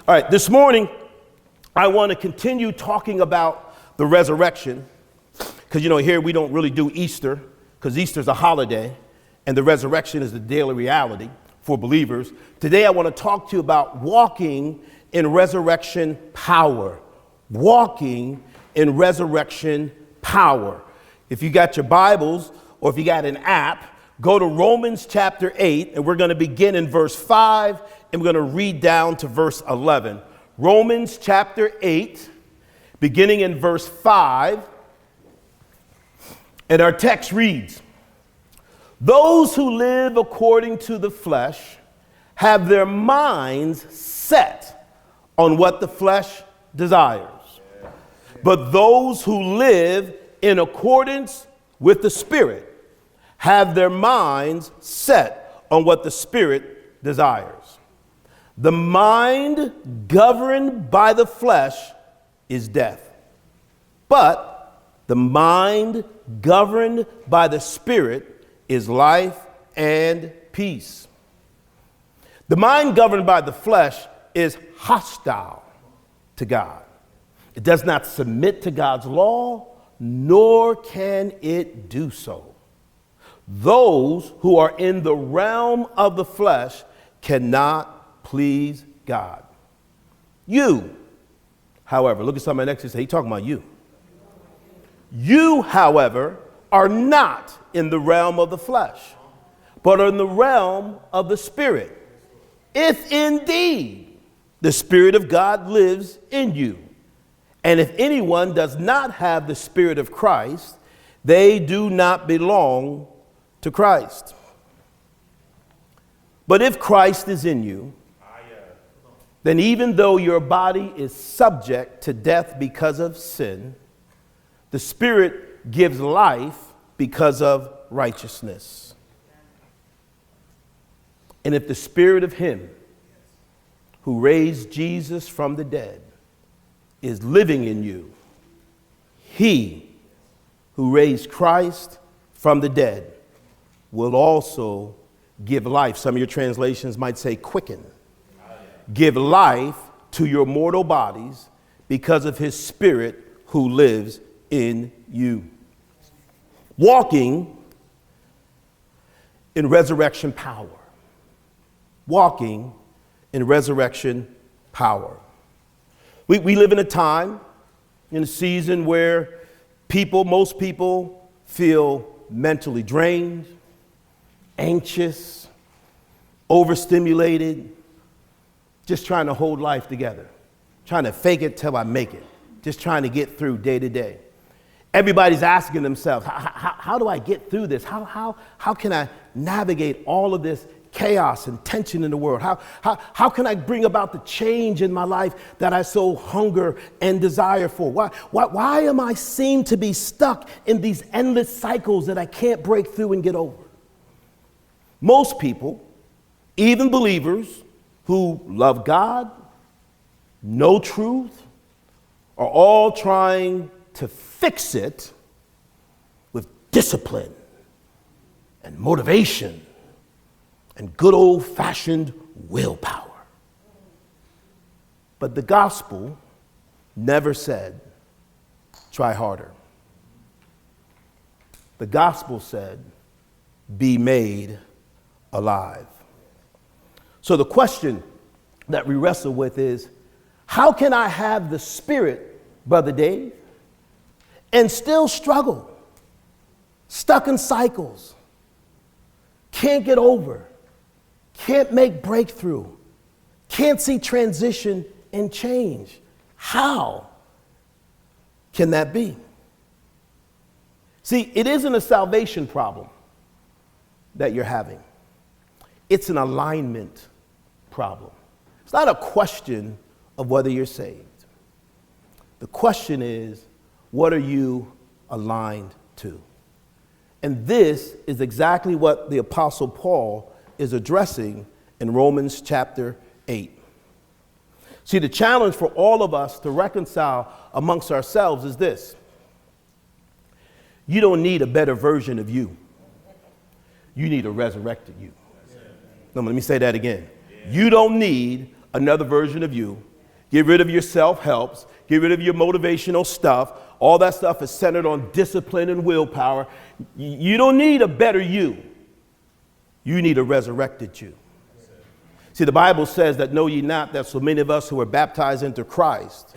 All right, this morning, I want to continue talking about the resurrection because, here we don't really do Easter because Easter's a holiday and the resurrection is the daily reality for believers. Today, I want to talk to you about walking in resurrection power. Walking in resurrection power. If you got your Bibles or if you got an app, go to Romans chapter 8, and we're going to begin in verse 5, and we're going to read down to verse 11. Romans chapter 8, beginning in verse 5, and our text reads, "Those who live according to the flesh have their minds set on what the flesh desires. But those who live in accordance with the Spirit have their minds set on what the Spirit desires. The mind governed by the flesh is death, but the mind governed by the Spirit is life and peace. The mind governed by the flesh is hostile to God. It does not submit to God's law, nor can it do so. Those who are in the realm of the flesh cannot please God. You, however," look at somebody next to you and say, "He's talking about you. You, however, are not in the realm of the flesh, but are in the realm of the Spirit, if indeed the Spirit of God lives in you. And if anyone does not have the Spirit of Christ, they do not belong to Christ. But if Christ is in you, then even though your body is subject to death because of sin, the Spirit gives life because of righteousness. And if the Spirit of Him who raised Jesus from the dead is living in you, He who raised Christ from the dead will also give life." Some of your translations might say quicken. "Give life to your mortal bodies because of His Spirit who lives in you." Walking in resurrection power. Walking in resurrection power. We live in a time, in a season where most people feel mentally drained, anxious, overstimulated, just trying to hold life together, trying to fake it till I make it, just trying to get through day to day. Everybody's asking themselves, how do I get through this? How can I navigate all of this chaos and tension in the world? How can I bring about the change in my life that I so hunger and desire for? Why am I seem to be stuck in these endless cycles that I can't break through and get over? Most people, even believers who love God, know truth, are all trying to fix it with discipline and motivation and good old-fashioned willpower. But the gospel never said, try harder. The gospel said, be made alive. So the question that we wrestle with is, how can I have the Spirit, Brother Dave, and still struggle, stuck in cycles, can't get over, can't make breakthrough, can't see transition and change? How can that be? See, it isn't a salvation problem that you're having. It's an alignment problem. It's not a question of whether you're saved. The question is, what are you aligned to? And this is exactly what the Apostle Paul is addressing in Romans chapter 8. See, the challenge for all of us to reconcile amongst ourselves is this. You don't need a better version of you. You need a resurrected you. No, let me say that again. You don't need another version of you. Get rid of your self-helps. Get rid of your motivational stuff. All that stuff is centered on discipline and willpower. You don't need a better you. You need a resurrected you. See, the Bible says that know ye not that so many of us who were baptized into Christ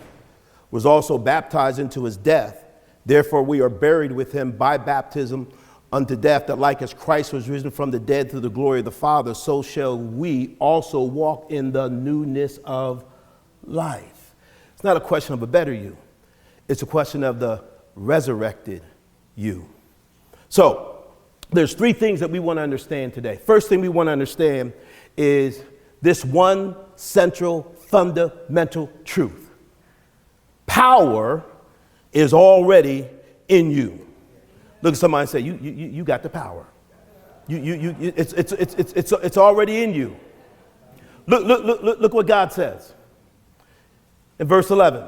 was also baptized into his death. Therefore, we are buried with him by baptism unto death, that like as Christ was risen from the dead through the glory of the Father, so shall we also walk in the newness of life. It's not a question of a better you. It's a question of the resurrected you. So there's three things that we want to understand today. First thing we want to understand is this one central fundamental truth. Power is already in you. Look at somebody and say, you got the power. It's already in you. Look what God says. In verse 11,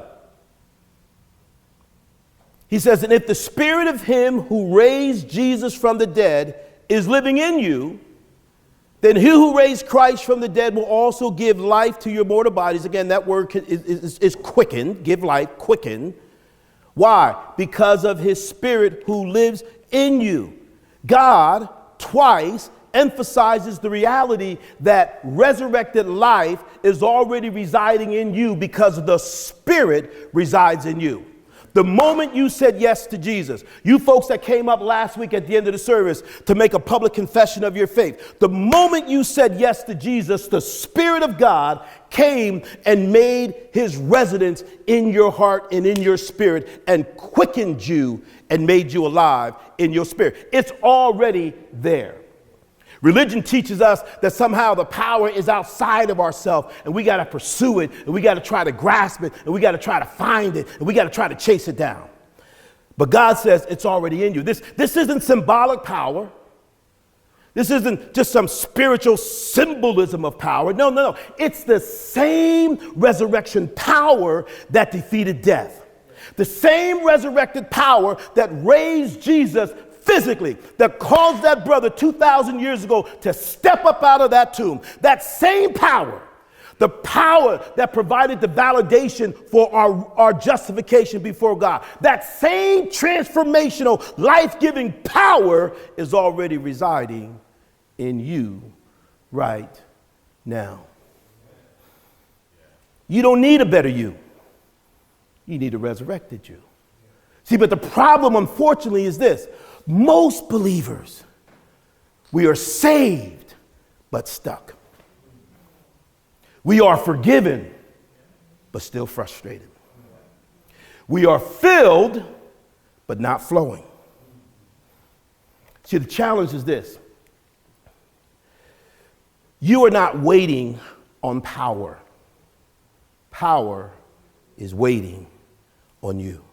he says, and if the spirit of him who raised Jesus from the dead is living in you, then he who raised Christ from the dead will also give life to your mortal bodies. Again, that word is quicken, give life, quicken. Why? Because of his spirit who lives in you. God twice emphasizes the reality that resurrected life is already residing in you because the spirit resides in you. The moment you said yes to Jesus, you folks that came up last week at the end of the service to make a public confession of your faith, the moment you said yes to Jesus, the Spirit of God came and made his residence in your heart and in your spirit and quickened you and made you alive in your spirit. It's already there. Religion teaches us that somehow the power is outside of ourselves and we got to pursue it and we got to try to grasp it and we got to try to find it and we got to try to chase it down. But God says it's already in you. This isn't symbolic power. This isn't just some spiritual symbolism of power. No. It's the same resurrection power that defeated death. The same resurrected power that raised Jesus physically, that caused that brother 2,000 years ago to step up out of that tomb. That same power, the power that provided the validation for our justification before God, that same transformational, life-giving power is already residing in you right now. You don't need a better you. You need a resurrected you. See, but the problem, unfortunately, is this. Most believers, we are saved, but stuck. We are forgiven, but still frustrated. We are filled, but not flowing. See, the challenge is this. You are not waiting on power. Power is waiting on you.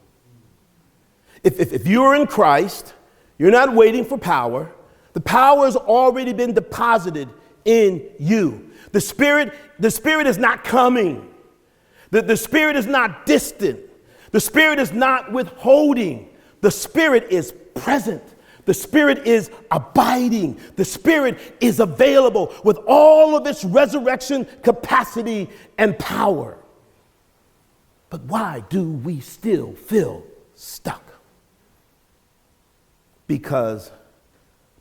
If you're in Christ, you're not waiting for power. The power has already been deposited in you. The Spirit is not coming. The Spirit is not distant. The Spirit is not withholding. The Spirit is present. The Spirit is abiding. The Spirit is available with all of its resurrection capacity and power. But why do we still feel stuck? Because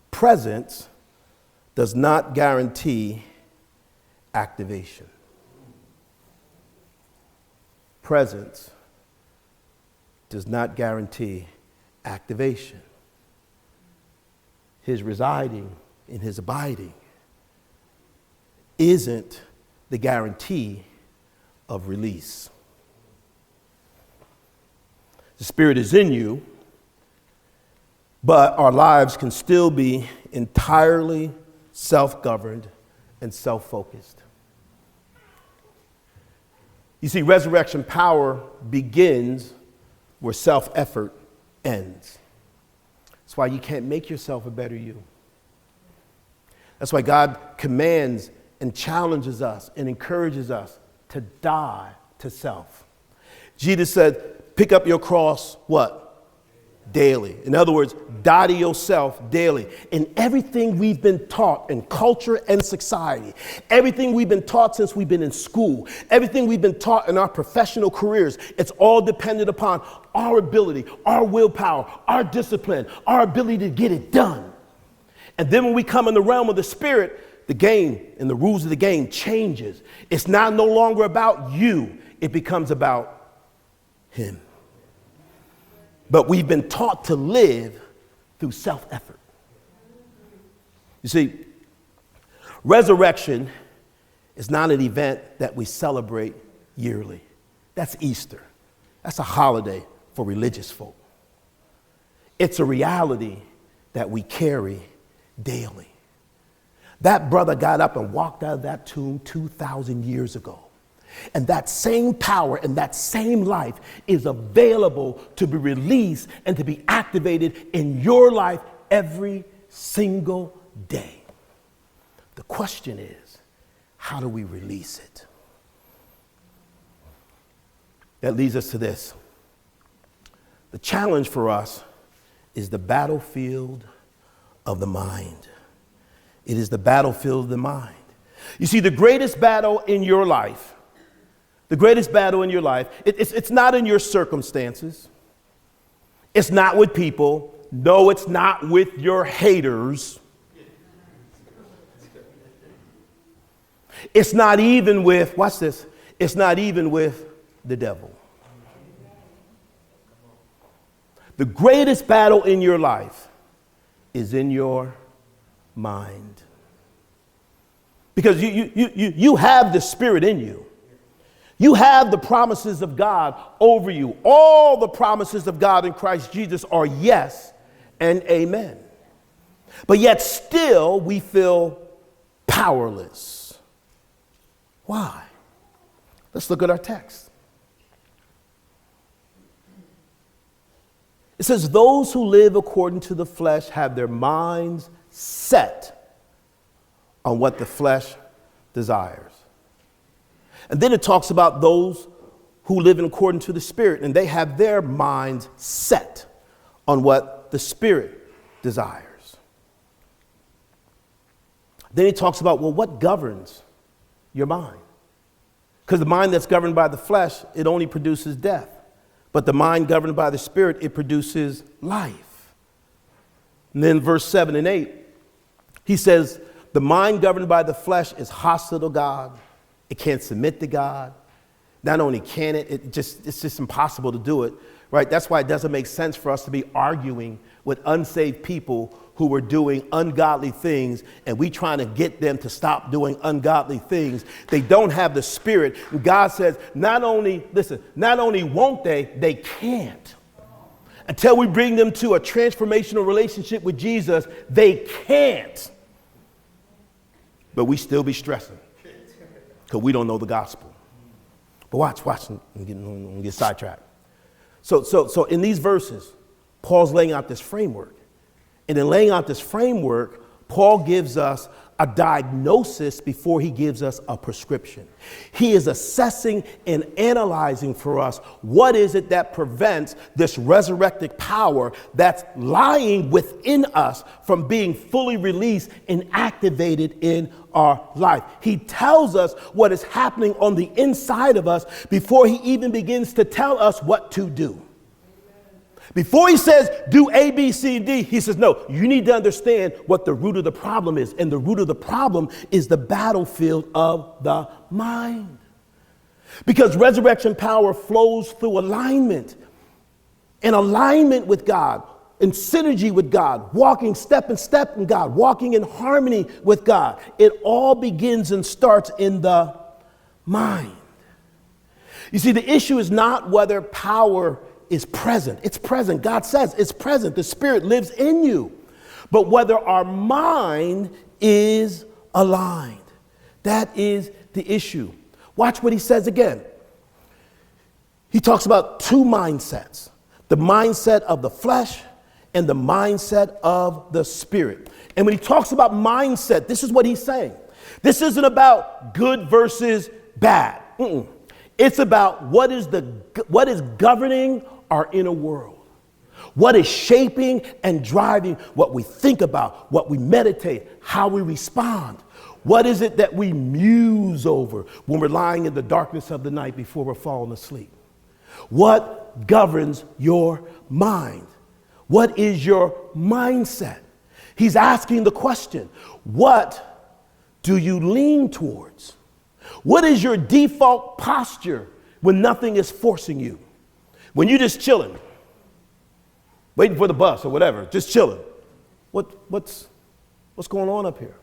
presence does not guarantee activation. Presence does not guarantee activation. His residing and his abiding isn't the guarantee of release. The Spirit is in you, but our lives can still be entirely self-governed and self-focused. You see, resurrection power begins where self-effort ends. That's why you can't make yourself a better you. That's why God commands and challenges us and encourages us to die to self. Jesus said, pick up your cross, what? daily. In other words, die to yourself daily. In everything we've been taught in culture and society, everything we've been taught since we've been in school, everything we've been taught in our professional careers, it's all dependent upon our ability, our willpower, our discipline, our ability to get it done. And then when we come in the realm of the spirit, the game and the rules of the game changes. It's now no longer about you. It becomes about him. But we've been taught to live through self-effort. You see, resurrection is not an event that we celebrate yearly. That's Easter. That's a holiday for religious folk. It's a reality that we carry daily. That brother got up and walked out of that tomb 2,000 years ago. And that same power and that same life is available to be released and to be activated in your life every single day. The question is, how do we release it? That leads us to this. The challenge for us is the battlefield of the mind. It is the battlefield of the mind. You see, the greatest battle in your life, it's not in your circumstances. It's not with people. No, it's not with your haters. It's not even with, watch this, it's not even with the devil. The greatest battle in your life is in your mind. Because you have the Spirit in you. You have the promises of God over you. All the promises of God in Christ Jesus are yes and amen. But yet still we feel powerless. Why? Let's look at our text. It says, those who live according to the flesh have their minds set on what the flesh desires. And then it talks about those who live in according to the Spirit, and they have their minds set on what the Spirit desires. Then he talks about, well, what governs your mind? Because the mind that's governed by the flesh, it only produces death. But the mind governed by the Spirit, it produces life. And then verse 7 and 8, he says, the mind governed by the flesh is hostile to God. It can't submit to God. Not only can it's just impossible to do it, right? That's why it doesn't make sense for us to be arguing with unsaved people who are doing ungodly things, and we trying to get them to stop doing ungodly things. They don't have the Spirit. And God says, not only won't they can't. Until we bring them to a transformational relationship with Jesus, they can't. But we still be stressing because we don't know the gospel. But watch, I'm get sidetracked. So in these verses, Paul's laying out this framework. And in laying out this framework, Paul gives us a diagnosis before he gives us a prescription. He is assessing and analyzing for us what is it that prevents this resurrected power that's lying within us from being fully released and activated in our life. He tells us what is happening on the inside of us before he even begins to tell us what to do. Before he says, do A, B, C, D, he says, no, you need to understand what the root of the problem is. And the root of the problem is the battlefield of the mind. Because resurrection power flows through alignment. And alignment with God, in synergy with God, walking step in step in God, walking in harmony with God. It all begins and starts in the mind. You see, the issue is not whether power is present. It's present. God says it's present. The Spirit lives in you. But whether our mind is aligned, that is the issue. Watch what he says again. He talks about two mindsets, the mindset of the flesh and the mindset of the Spirit. And when he talks about mindset, this is what he's saying. This isn't about good versus bad. It's about what is governing our inner world. What is shaping and driving what we think about, what we meditate, how we respond? What is it that we muse over when we're lying in the darkness of the night before we're falling asleep? What governs your mind? What is your mindset? He's asking the question, what do you lean towards? What is your default posture when nothing is forcing you? When you're just chilling, waiting for the bus or whatever, just chilling. What's going on up here?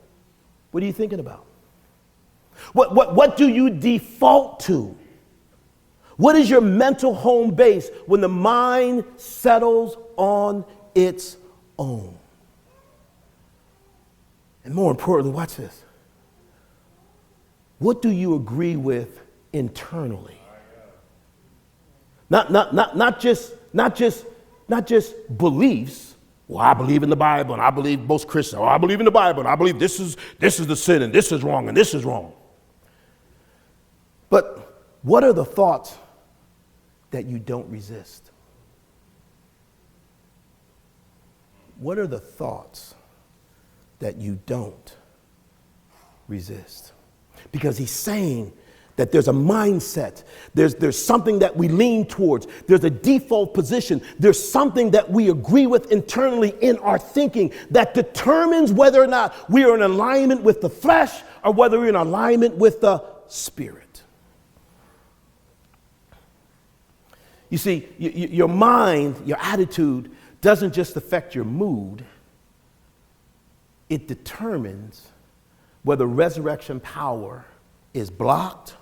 What are you thinking about? What do you default to? What is your mental home base when the mind settles on its own? And more importantly, watch this. What do you agree with internally? Not just beliefs. Well, I believe in the Bible, and I believe most Christians. Oh, I believe in the Bible, and I believe this is the sin, and this is wrong, and this is wrong. But what are the thoughts that you don't resist? What are the thoughts that you don't resist? Because he's saying that there's a mindset, there's something that we lean towards, there's a default position, there's something that we agree with internally in our thinking that determines whether or not we are in alignment with the flesh or whether we're in alignment with the spirit. You see, your mind, your attitude doesn't just affect your mood, it determines whether resurrection power is blocked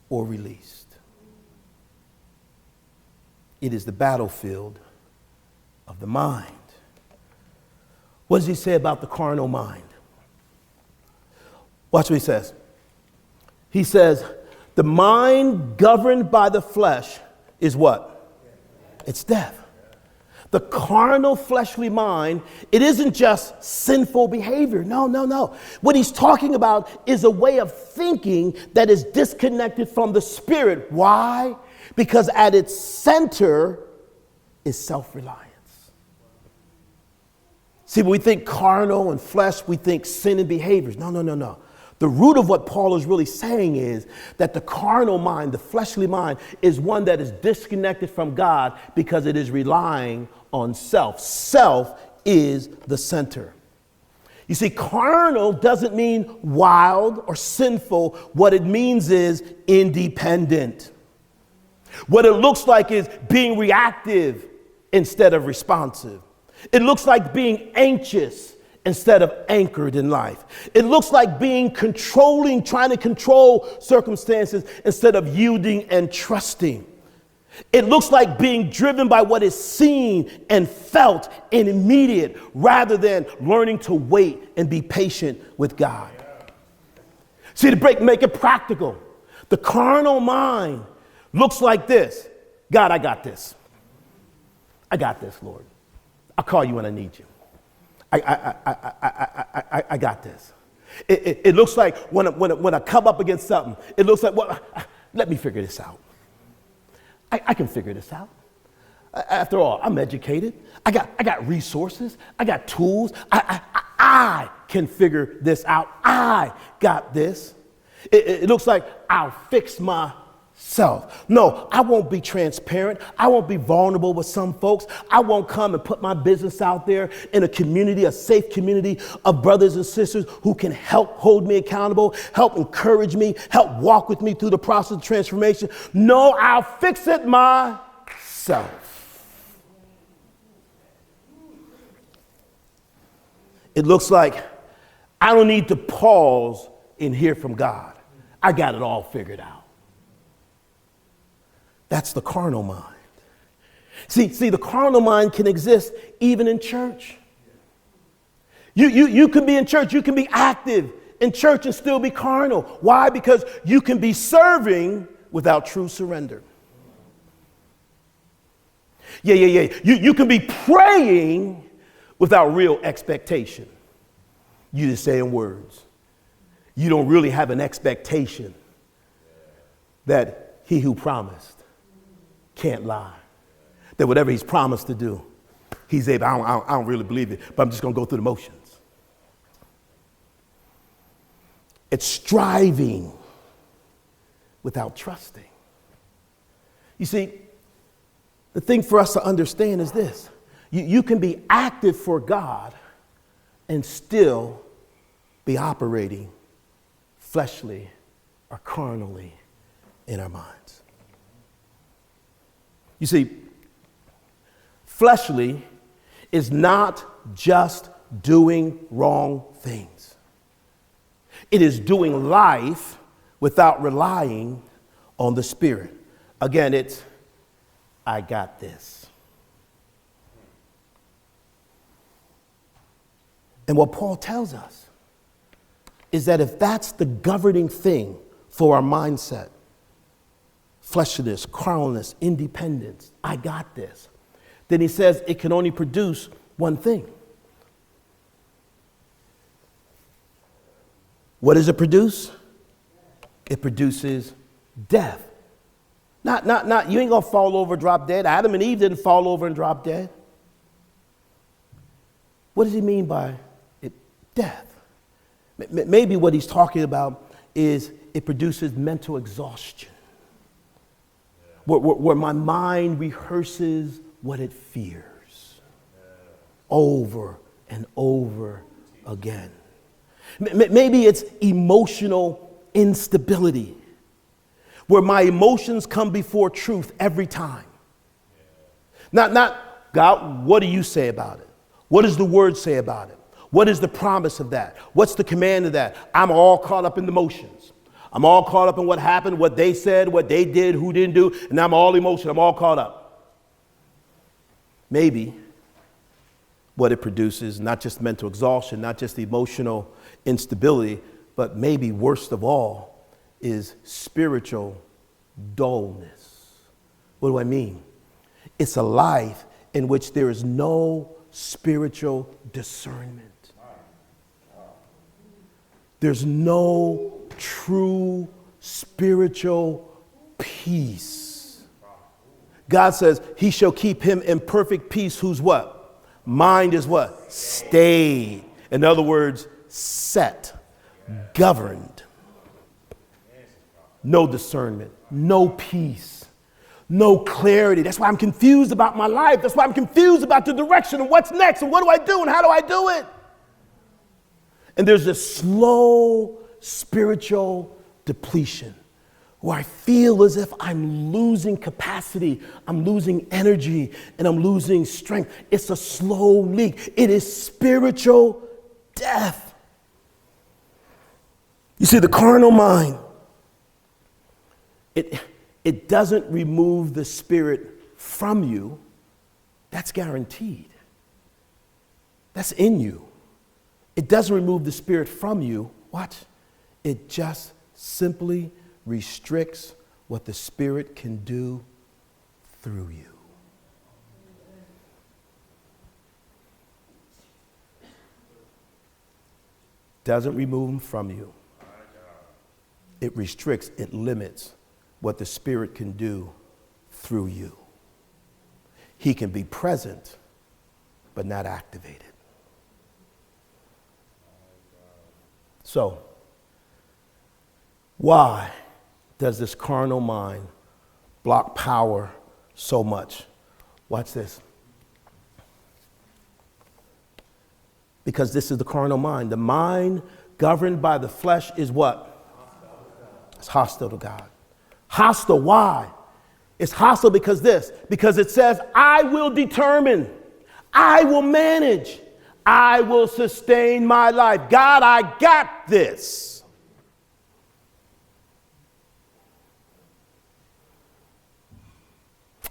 or released. It is the battlefield of the mind. What does he say about the carnal mind? Watch what he says. He says, the mind governed by the flesh is what? It's death. The carnal fleshly mind, it isn't just sinful behavior. No. What he's talking about is a way of thinking that is disconnected from the spirit. Why? Because at its center is self-reliance. See, when we think carnal and flesh, we think sin and behaviors. No. The root of what Paul is really saying is that the carnal mind, the fleshly mind, is one that is disconnected from God because it is relying on self. Self is the center. You see, carnal doesn't mean wild or sinful. What it means is independent. What it looks like is being reactive instead of responsive. It looks like being anxious instead of anchored in life. It looks like being controlling, trying to control circumstances instead of yielding and trusting. It looks like being driven by what is seen and felt and immediate rather than learning to wait and be patient with God. See, to make it practical, the carnal mind looks like this. God, I got this. I got this, Lord. I'll call you when I need you. I got this. It looks like when I come up against something, it looks like, well, let me figure this out. I can figure this out. After all, I'm educated. I got resources. I got tools. I can figure this out. I got this. It looks like I'll fix myself. No, I won't be transparent. I won't be vulnerable with some folks. I won't come and put my business out there in a community, a safe community of brothers and sisters who can help hold me accountable, help encourage me, help walk with me through the process of transformation. No, I'll fix it myself. It looks like I don't need to pause and hear from God. I got it all figured out. That's the carnal mind. See, the carnal mind can exist even in church. You can be in church, you can be active in church and still be carnal. Why? Because you can be serving without true surrender. Yeah. You can be praying without real expectation. You just saying words. You don't really have an expectation that he who promised can't lie. that whatever he's promised to do, he's able. I don't really believe it, but I'm just going to go through the motions. It's striving without trusting. You see, the thing for us to understand is this. You can be active for God and still be operating fleshly or carnally in our minds. You see, fleshly is not just doing wrong things. It is doing life without relying on the Spirit. Again, it's, I got this. And what Paul tells us is that if that's the governing thing for our mindset, fleshliness, carnalness, independence, I got this, then he says it can only produce one thing. What does it produce? It produces death. Not, you ain't gonna fall over and drop dead. Adam and Eve didn't fall over and drop dead. What does he mean by it? Death. Maybe what he's talking about is it produces mental exhaustion. Where my mind rehearses what it fears over and over again. Maybe it's emotional instability, where my emotions come before truth every time. Not God, what do you say about it? What does the word say about it? What is the promise of that? What's the command of that? I'm all caught up in the motions. I'm all caught up in what happened, what they said, what they did, who didn't do, and I'm all emotion. I'm all caught up. Maybe what it produces, not just mental exhaustion, not just emotional instability, but maybe worst of all is spiritual dullness. What do I mean? It's a life in which there is no spiritual discernment. There's no true spiritual peace. God says he shall keep him in perfect peace whose what? Mind is what? Stayed. In other words, set, governed. No discernment, no peace, no clarity. That's why I'm confused about my life. That's why I'm confused about the direction and what's next and what do I do and how do I do it? And there's this slow spiritual depletion where I feel as if I'm losing capacity, I'm losing energy, and I'm losing strength. It's a slow leak. It is spiritual death. You see, the carnal mind, it doesn't remove the Spirit from you. That's guaranteed. That's in you. It doesn't remove the Spirit from you. Watch. It just simply restricts what the Spirit can do through you. Doesn't remove them from you. It restricts, it limits what the Spirit can do through you. He can be present, but not activated. So, why does this carnal mind block power so much? Watch this. Because this is the carnal mind. The mind governed by the flesh is what? It's hostile to God. Hostile, why? It's hostile because it says, I will determine, I will manage, I will sustain my life. God, I got this.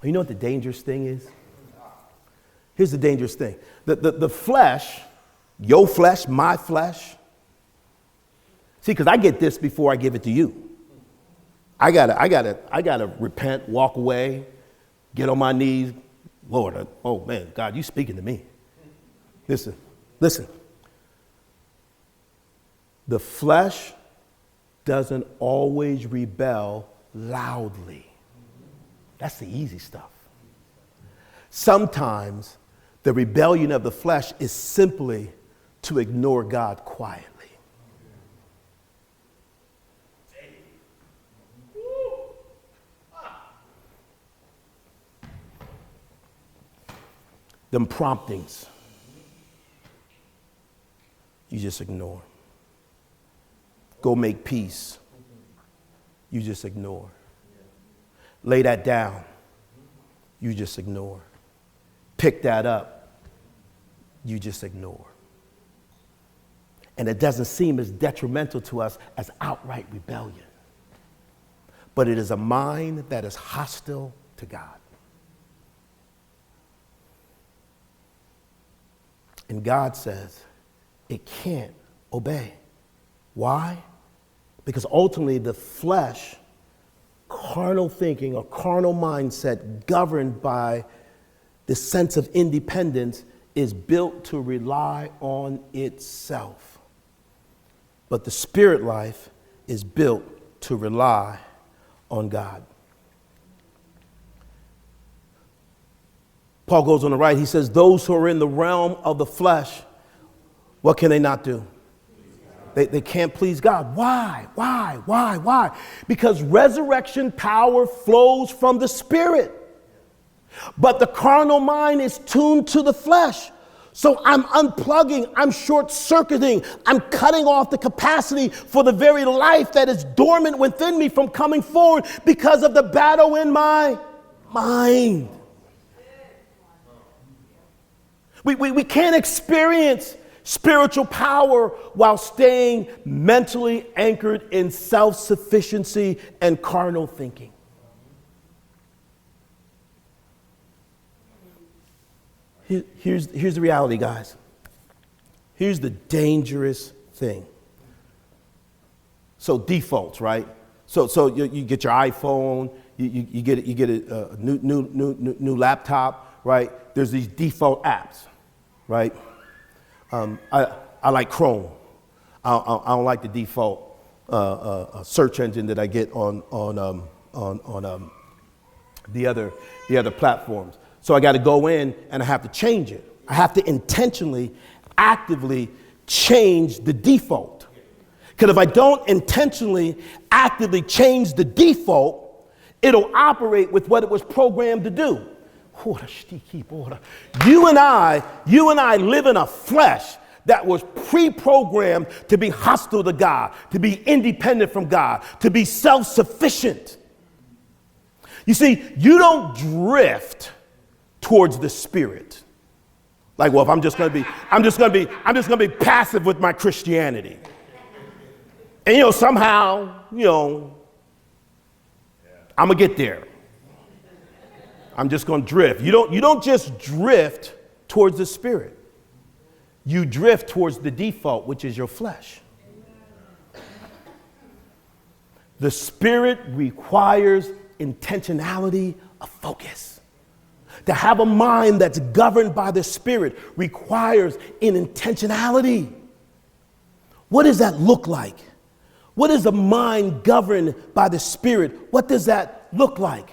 You know what the dangerous thing is? Here's the dangerous thing. The flesh, your flesh, my flesh. See, because I get this before I give it to you. I gotta repent, walk away, get on my knees. Lord, oh man, God, you speaking to me. Listen. The flesh doesn't always rebel loudly. That's the easy stuff. Sometimes the rebellion of the flesh is simply to ignore God quietly. Them promptings, you just ignore. Go make peace, you just ignore. Lay that down, you just ignore. Pick that up, you just ignore. And it doesn't seem as detrimental to us as outright rebellion. But it is a mind that is hostile to God. And God says it can't obey. Why? Because ultimately the flesh, carnal thinking or carnal mindset governed by the sense of independence is built to rely on itself. But the spirit life is built to rely on God. Paul goes on to write, he says, those who are in the realm of the flesh, what can they not do? They can't please God. Why? Because resurrection power flows from the spirit. But the carnal mind is tuned to the flesh. So I'm unplugging, I'm short-circuiting, I'm cutting off the capacity for the very life that is dormant within me from coming forward because of the battle in my mind. We can't experience spiritual power while staying mentally anchored in self-sufficiency and carnal thinking. Here's the reality, guys. Here's the dangerous thing. So defaults, right? So you get your iPhone, you get a new laptop, right? There's these default apps, right? I like Chrome. I don't like the default search engine that I get on the other platforms. So I got to go in and I have to change it. I have to intentionally, actively change the default. Because if I don't intentionally, actively change the default, it'll operate with what it was programmed to do. You and I live in a flesh that was pre-programmed to be hostile to God, to be independent from God, to be self-sufficient. You see, you don't drift towards the spirit. Like, well, if I'm just going to be passive with my Christianity. And somehow, I'm going to get there. I'm just going to drift. You don't just drift towards the spirit. You drift towards the default, which is your flesh. The spirit requires intentionality of focus. To have a mind that's governed by the spirit requires an intentionality. What does that look like? What is a mind governed by the spirit? What does that look like?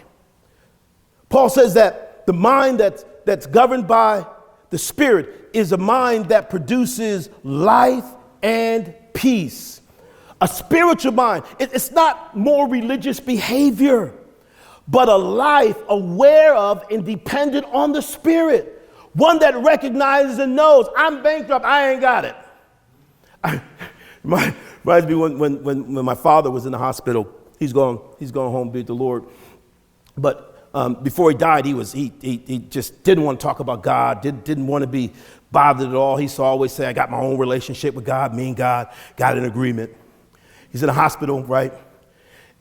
Paul says that the mind that's governed by the spirit is a mind that produces life and peace. A spiritual mind, it's not more religious behavior, but a life aware of and dependent on the spirit. One that recognizes and knows, I'm bankrupt, I ain't got it. Reminds me when my father was in the hospital. He's going home to be with the Lord. But before he died, he just didn't want to talk about God, didn't want to be bothered at all. He used to always say, I got my own relationship with God, me and God got an agreement. He's in the hospital, right?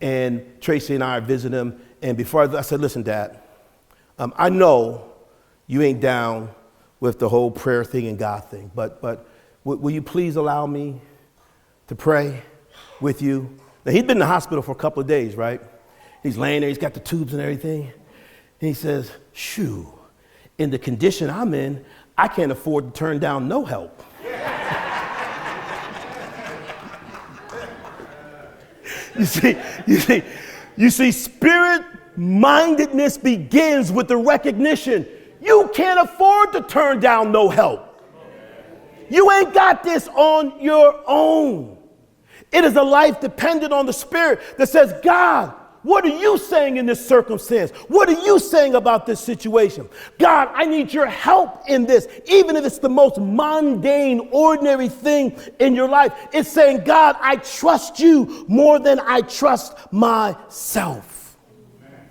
And Tracy and I are visiting him. And before I said, listen, Dad, I know you ain't down with the whole prayer thing and God thing, but will you please allow me to pray with you? Now, he'd been in the hospital for a couple of days, right? He's laying there, he's got the tubes and everything. And he says, shoo, in the condition I'm in, I can't afford to turn down no help. You see, spirit-mindedness begins with the recognition, You can't afford to turn down no help. You ain't got this on your own. It is a life dependent on the Spirit that says, God, what are you saying in this circumstance? What are you saying about this situation? God, I need your help in this. Even if it's the most mundane, ordinary thing in your life, it's saying, God, I trust you more than I trust myself. Amen.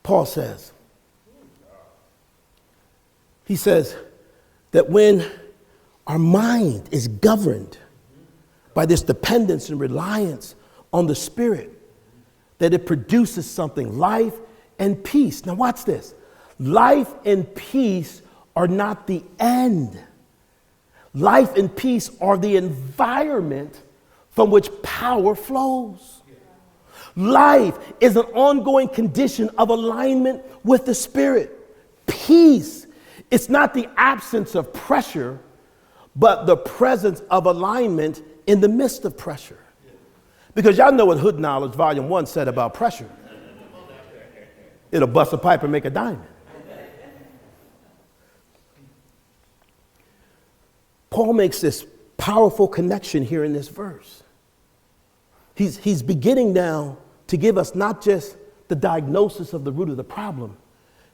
Paul says, he says that when our mind is governed by this dependence and reliance on the Spirit, that it produces something, life and peace. Now watch this. Life and peace are not the end. Life and peace are the environment from which power flows. Life is an ongoing condition of alignment with the Spirit. Peace, it's not the absence of pressure, but the presence of alignment in the midst of pressure. Because y'all know what Hood Knowledge Volume 1 said about pressure. It'll bust a pipe and make a diamond. Paul makes this powerful connection here in this verse. He's beginning now to give us not just the diagnosis of the root of the problem.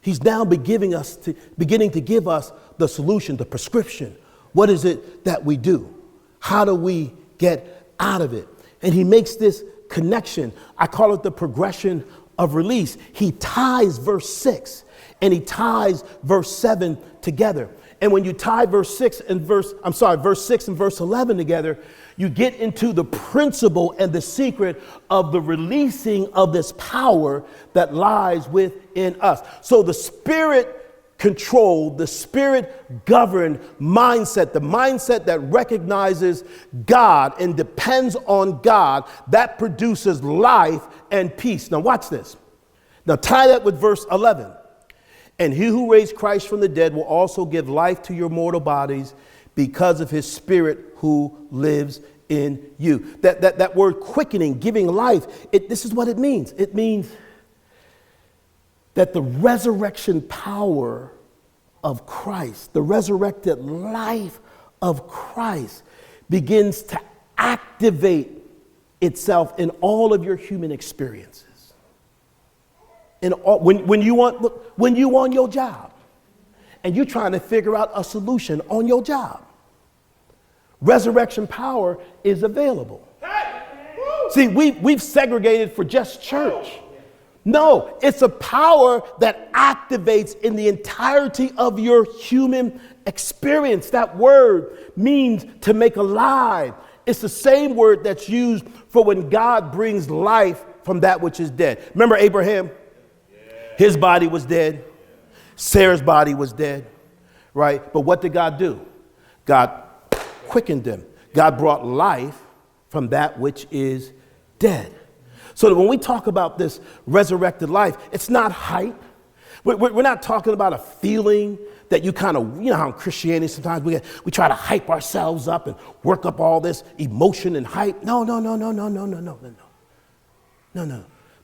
He's now beginning to give us the solution, the prescription. What is it that we do? How do we get out of it? And he makes this connection. I call it the progression of release. He ties verse 6 and he ties verse 7 together. And when you tie verse 6 and verse 11 together, you get into the principle and the secret of the releasing of this power that lies within us. So the Spirit controlled, the Spirit governed mindset, the mindset that recognizes God and depends on God, that produces life and peace. Now watch this. Now tie that with verse 11. And he who raised Christ from the dead will also give life to your mortal bodies because of his Spirit who lives in you. That word quickening, giving life, this is what it means. It means that the resurrection power of Christ, the resurrected life of Christ, begins to activate itself in all of your human experiences. When you on your job and you're trying to figure out a solution on your job, resurrection power is available. See, we've segregated for just church. No, it's a power that activates in the entirety of your human experience. That word means to make alive. It's the same word that's used for when God brings life from that which is dead. Remember Abraham? His body was dead. Sarah's body was dead, right? But what did God do? God quickened them. God brought life from that which is dead. So that when we talk about this resurrected life, it's not hype. We're not talking about a feeling that you kind of, you know how in Christianity sometimes we try to hype ourselves up and work up all this emotion and hype. No.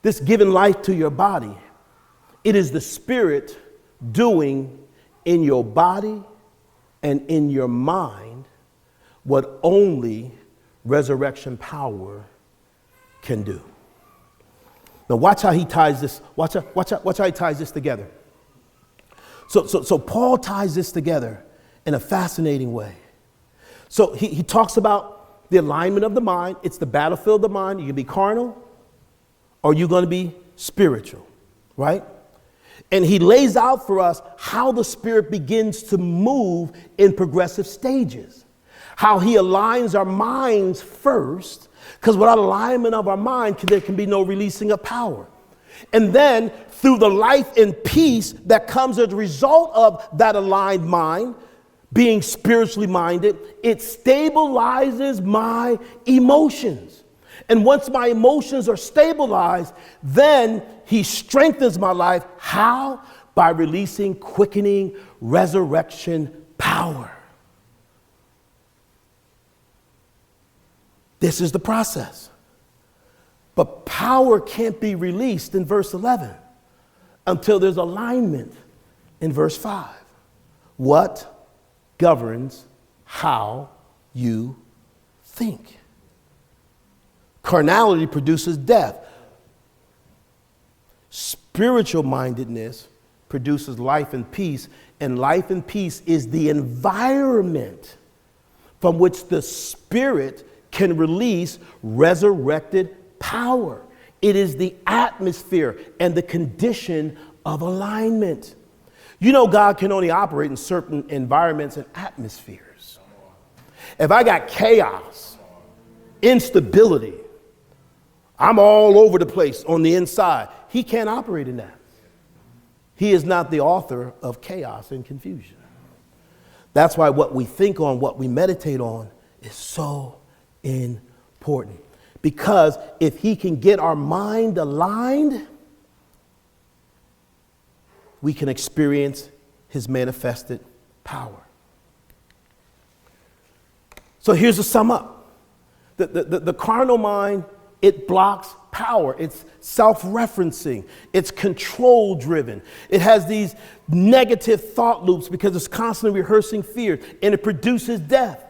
This giving life to your body, it is the Spirit doing in your body and in your mind what only resurrection power can do. Now watch how he ties this. Watch how he ties this together. So Paul ties this together in a fascinating way. So he talks about the alignment of the mind. It's the battlefield of the mind. You can be carnal or you're going to be spiritual, right? And he lays out for us how the Spirit begins to move in progressive stages. How he aligns our minds first, because without alignment of our mind, there can be no releasing of power. And then through the life and peace that comes as a result of that aligned mind, being spiritually minded, it stabilizes my emotions. And once my emotions are stabilized, then he strengthens my life. How? By releasing quickening resurrection power. This is the process. But power can't be released in verse 11 until there's alignment in verse 5. What governs how you think? Carnality produces death. Spiritual mindedness produces life and peace, and life and peace is the environment from which the Spirit can release resurrected power. It is the atmosphere and the condition of alignment. You know, God can only operate in certain environments and atmospheres. If I got chaos, instability, I'm all over the place on the inside, he can't operate in that. He is not the author of chaos and confusion. That's why what we think on, what we meditate on, is so important. Because if he can get our mind aligned, we can experience his manifested power. So here's to sum up. The carnal mind, it blocks power. It's self-referencing. It's control-driven. It has these negative thought loops because it's constantly rehearsing fear, and it produces death.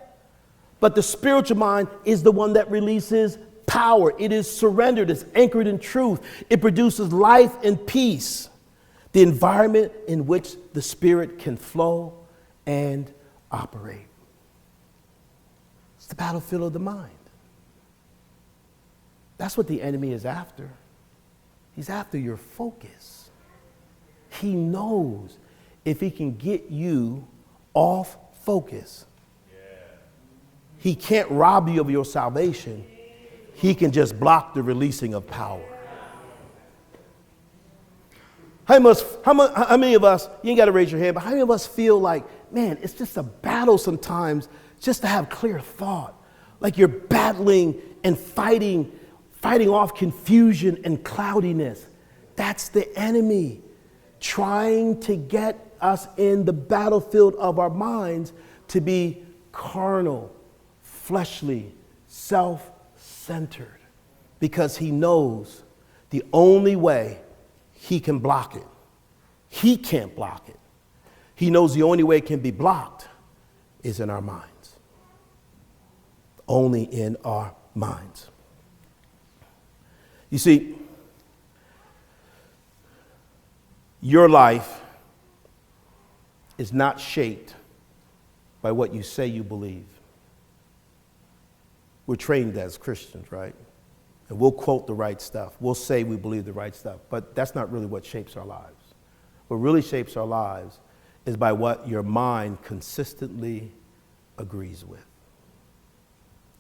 But the spiritual mind is the one that releases power. It is surrendered. It's anchored in truth. It produces life and peace, the environment in which the Spirit can flow and operate. It's the battlefield of the mind. That's what the enemy is after. He's after your focus. He knows if he can get you off focus, he can't rob you of your salvation. He can just block the releasing of power. How many of us, you ain't got to raise your hand, but how many of us feel like, man, it's just a battle sometimes just to have clear thought? Like you're battling and fighting off confusion and cloudiness. That's the enemy trying to get us in the battlefield of our minds to be carnal, fleshly, self-centered, because he knows the only way he can block it. He can't block it. He knows the only way it can be blocked is in our minds. Only in our minds. You see, your life is not shaped by what you say you believe. We're trained as Christians, right? And we'll quote the right stuff. We'll say we believe the right stuff, but that's not really what shapes our lives. What really shapes our lives is by what your mind consistently agrees with.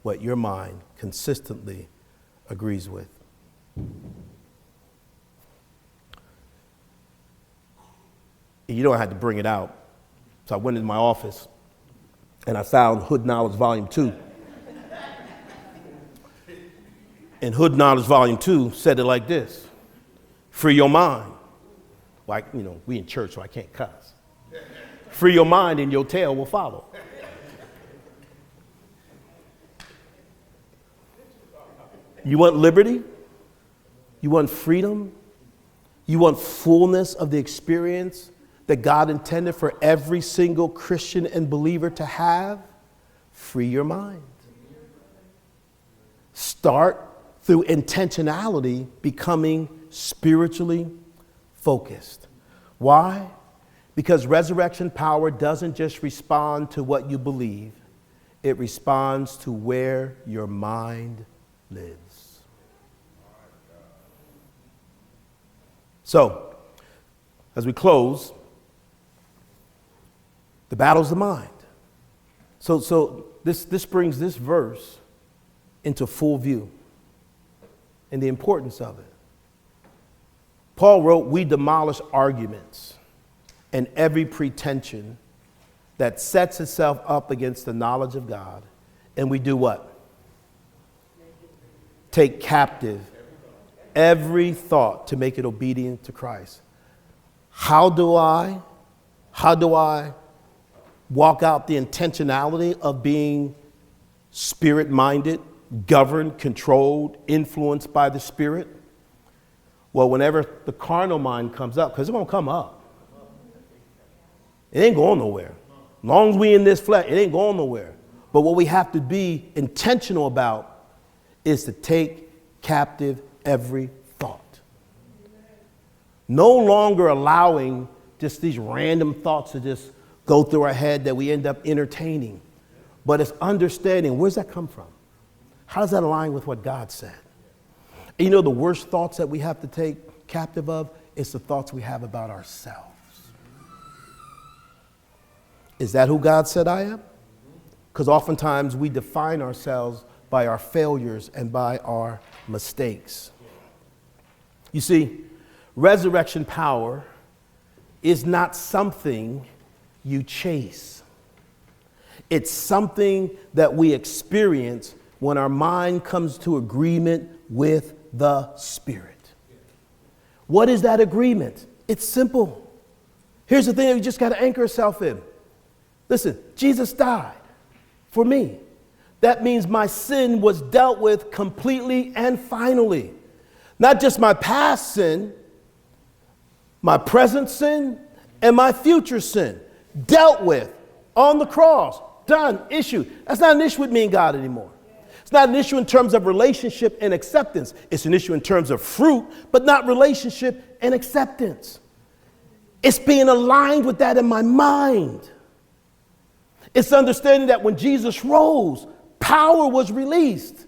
What your mind consistently agrees with. You know I had to bring it out. So I went into my office and I found Hood Knowledge Volume 2. And Hood Knowledge Volume 2 said it like this: free your mind. Like, we in church, so I can't cuss. Free your mind and your tail will follow. You want liberty? You want freedom? You want fullness of the experience that God intended for every single Christian and believer to have? Free your mind. Start through intentionality becoming spiritually focused. Why? Because resurrection power doesn't just respond to what you believe, it responds to where your mind lives. So, as we close, the battle's the mind. So this brings this verse into full view and the importance of it. Paul wrote, we demolish arguments and every pretension that sets itself up against the knowledge of God. And we do what? Take captive every thought to make it obedient to Christ. How do I walk out the intentionality of being spirit-minded, governed, controlled, influeed by the Spirit? Well, whenever the carnal mind comes up, because it's going to come up, it ain't going nowhere. As long as we in this flesh, it ain't going nowhere. But what we have to be intentional about is to take captive every thought. No longer allowing just these random thoughts to just go through our head that we end up entertaining. But it's understanding, where's that come from? How does that align with what God said? And you know, the worst thoughts that we have to take captive of is the thoughts we have about ourselves. Is that who God said I am? Because oftentimes we define ourselves by our failures and by our mistakes. You see, resurrection power is not something you chase. It's something that we experience when our mind comes to agreement with the Spirit. What is that agreement? It's simple. Here's the thing that you just got to anchor yourself in. Listen, Jesus died for me. That means my sin was dealt with completely and finally. Not just my past sin, my present sin, and my future sin. Dealt with on the cross. Done. Issue. That's not an issue with me and God anymore. It's not an issue in terms of relationship and acceptance. It's an issue in terms of fruit, but not relationship and acceptance. It's being aligned with that in my mind. It's understanding that when Jesus rose, power was released.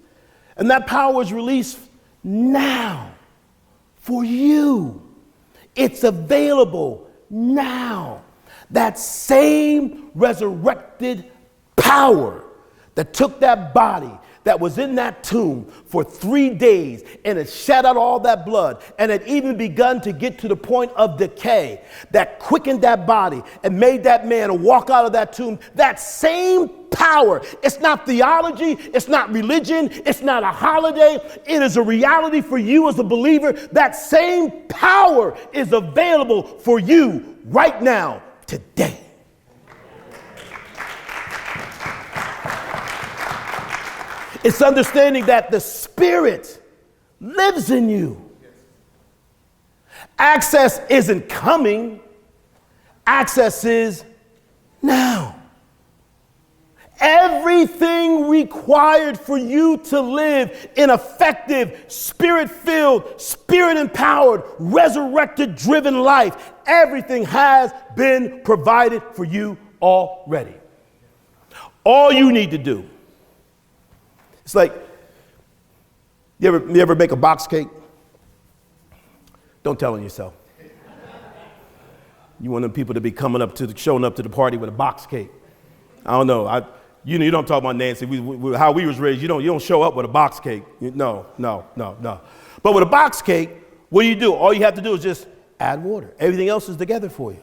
And that power was released now for you. It's available now. That same resurrected power that took that body that was in that tomb for 3 days and it shed out all that blood and had even begun to get to the point of decay, that quickened that body and made that man walk out of that tomb. That same power, it's not theology, it's not religion, it's not a holiday, it is a reality for you as a believer. That same power is available for you right now, today. It's understanding that the Spirit lives in you. Access isn't coming. Access is now. Everything required for you to live an effective, Spirit-filled, Spirit-empowered, resurrected-driven life, everything has been provided for you already. All you need to do, it's like, you ever make a box cake? Don't tell on yourself. You want them people to be showing up to the party with a box cake. I don't know. You don't talk about Nancy. How we was raised, you don't show up with a box cake. No. But with a box cake, what do? All you have to do is just add water. Everything else is together for you.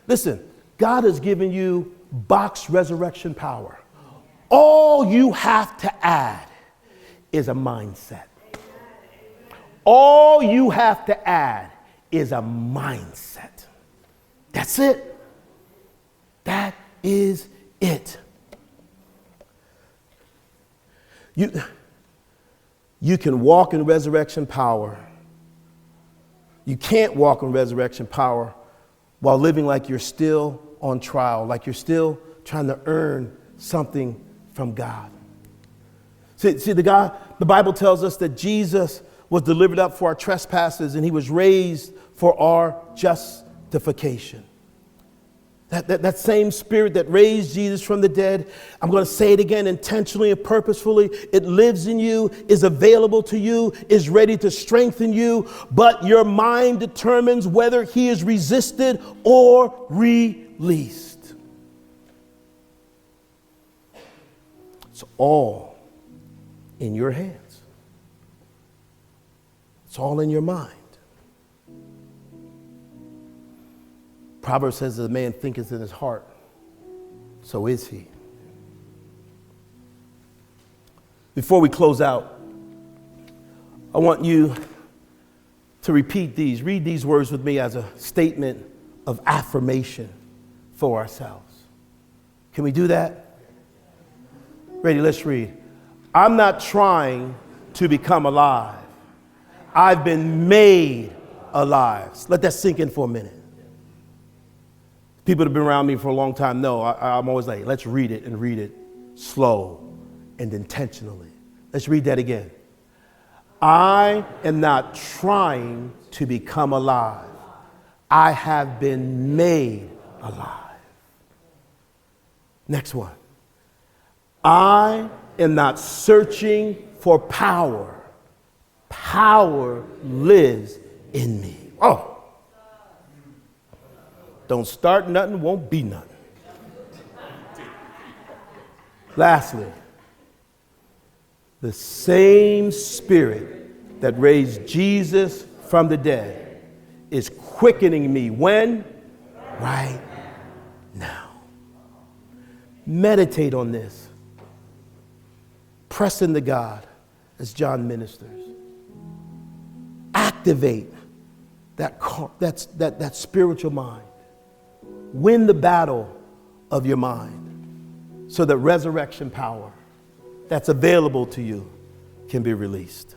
Listen, God has given you box resurrection power. All you have to add is a mindset. All you have to add is a mindset. That's it. That is it. You can walk in resurrection power. You can't walk in resurrection power while living like you're still on trial, like you're still trying to earn something from God. See, the Bible tells us that Jesus was delivered up for our trespasses and he was raised for our justification. That same Spirit that raised Jesus from the dead, I'm going to say it again intentionally and purposefully, it lives in you, is available to you, is ready to strengthen you, but your mind determines whether he is resisted or released. It's all in your hands. It's all in your mind. Proverbs says that a man thinketh in his heart, so is he. Before we close out, I want you to read these words with me as a statement of affirmation for ourselves. Can we do that? Ready, let's read. I'm not trying to become alive. I've been made alive. Let that sink in for a minute. People that have been around me for a long time know I'm always like, let's read it and read it slow and intentionally. Let's read that again. I am not trying to become alive. I have been made alive. Next one. I am not searching for power. Power lives in me. Oh. Don't start nothing, won't be nothing. Lastly, the same Spirit that raised Jesus from the dead is quickening me when? Right now. Meditate on this. Press into God as John ministers. Activate that spiritual mind. Win the battle of your mind so that resurrection power that's available to you can be released.